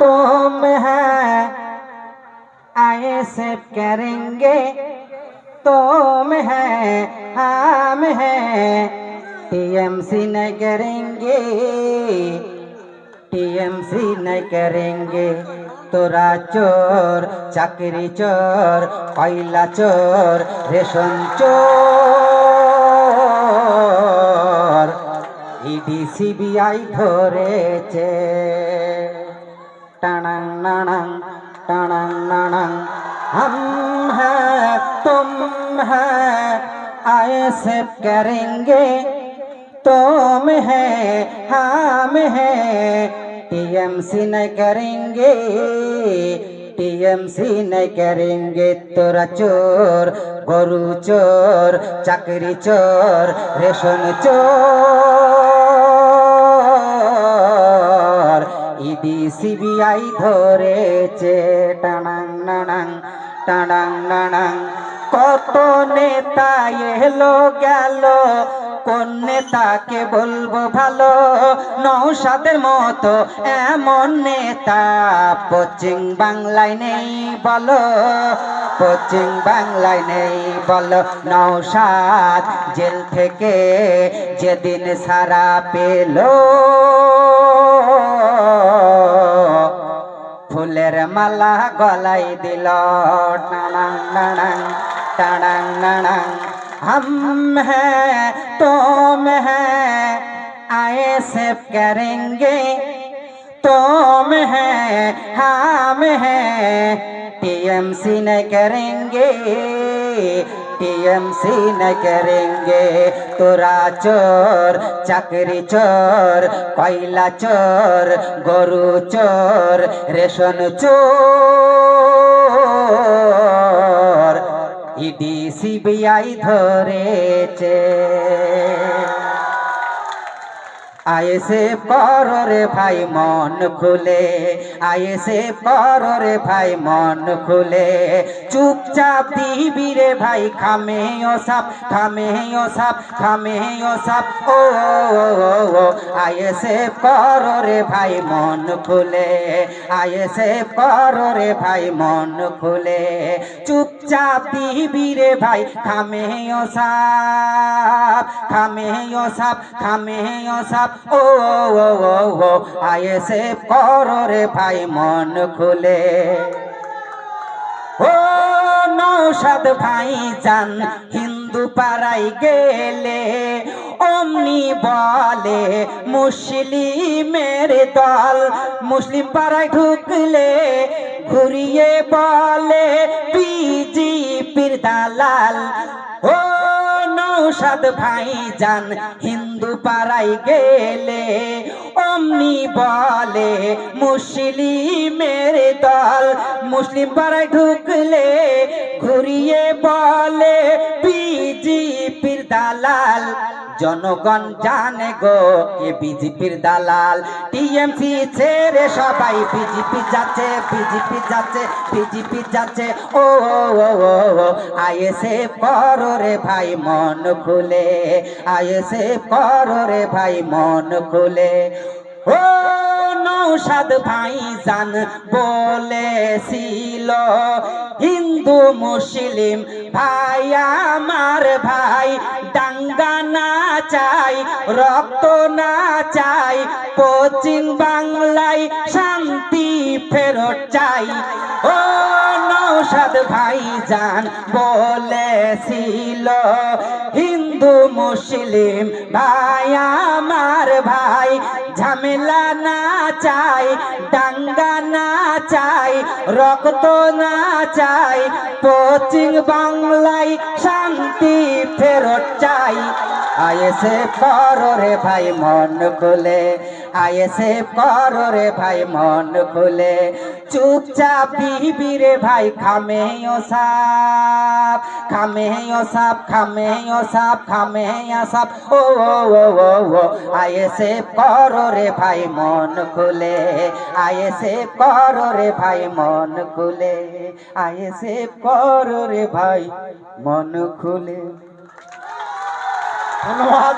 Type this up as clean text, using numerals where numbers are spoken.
तुम है आए से करेंगे तुम है हम है टीएमसी न करेंगे टीएमसी न करेंगे तोरा चोर चाकरी चोर कोयला चोर रेशन चोर ईडी सीबीआई धरेছে টানাং নানাং টানাং নানাং हम हैं तुम हैं आए से करेंगे तुम है हम है टीएमसी न करेंगे टीएमसी न करेंगे तोरा चोर गरु चोर चाकरी चोर रेशन चोर ईडी सीबीआई धरेছে টানাং নানাং টানাং নানাং কত নেতা এলো গেল কোন নেতাকে বলবো ভালো নওশাদের মতো এমন নেতা পশ্চিম বাংলায় নেই বলো পশ্চিম বাংলায় নেই বলো নওশাদ জেল থেকে যেদিন সারা পেল ফুলের মালা গলায় দিল টানাং নানাং টানাং নানাং हम हैं तुम हैं आए से करेंगे तुम हैं हम हैं टीएमसी न करेंगे टीएमसी न करेंगे तोरा चोर चाकरी चोर कोयला चोर गरु चोर रेशन चोर ईडी सीबीआई धरेছে आए से करो रे भाई मन खुले आए से करो रे भाई मन खुले चुपचाप दीबी रे भाई खामे ओ साप ओ आए से करो रे भाई मन खुले आए से करो रे भाई मन खुले चुपचाप दीबी रे भाई खामे ओ साप ओ आए से करो रे भाई मन खुले ओ नौशाद भाई जान हिंदू पाড়ায় গেলে অমনি বলে মুসলিমের দল মুসলিম পাড়ায় ঢুকলে ঘুরিয়ে বলে বিজেপির দালাল ও নওশাদ ভাইজান হিন্দু পাড়ায় গেলে অমনি বলে মুসলিমের দল মুসলিম পাড়ায় ঢুকলে ঘুরিয়ে বলে বিজেপির দালাল জনগণ জানে গো কে বিজেপির দালাল টিএমসি ছেড়ে সবাই বিজেপি যাচ্ছে ও আইএসএ করো রে ভাই মন খুলে আইএসএ করো রে ভাই মন খুলে ও নওশাদ ভাইজান বলেছিল হিন্দু মুসলিম ভাই আমার ভাই দাঙ্গা না চাই রক্ত না চাই পশ্চিম বাংলায় শান্তি ফেরত চাই ও নওশাদ ভাইজান বলেছিল হিন্দু মুসলিম ভাই আমার ভাই ঝামেলা না চাই দাঙ্গা না চাই রক্ত না চাই পশ্চিম বাংলায় শান্তি ফেরত চাই আইএসএ করো রে ভাই মন খুলে আইএসএ করো রে ভাই মন খুলে চুপচাপ দিবি রে ভাই খামে ও সাপ ও আইএসএ করো রে ভাই মন খুলে আইএসএ করো রে ভাই মন খুলে আইএসএ করো রে ভাই মন খুলে ধন্যবাদ।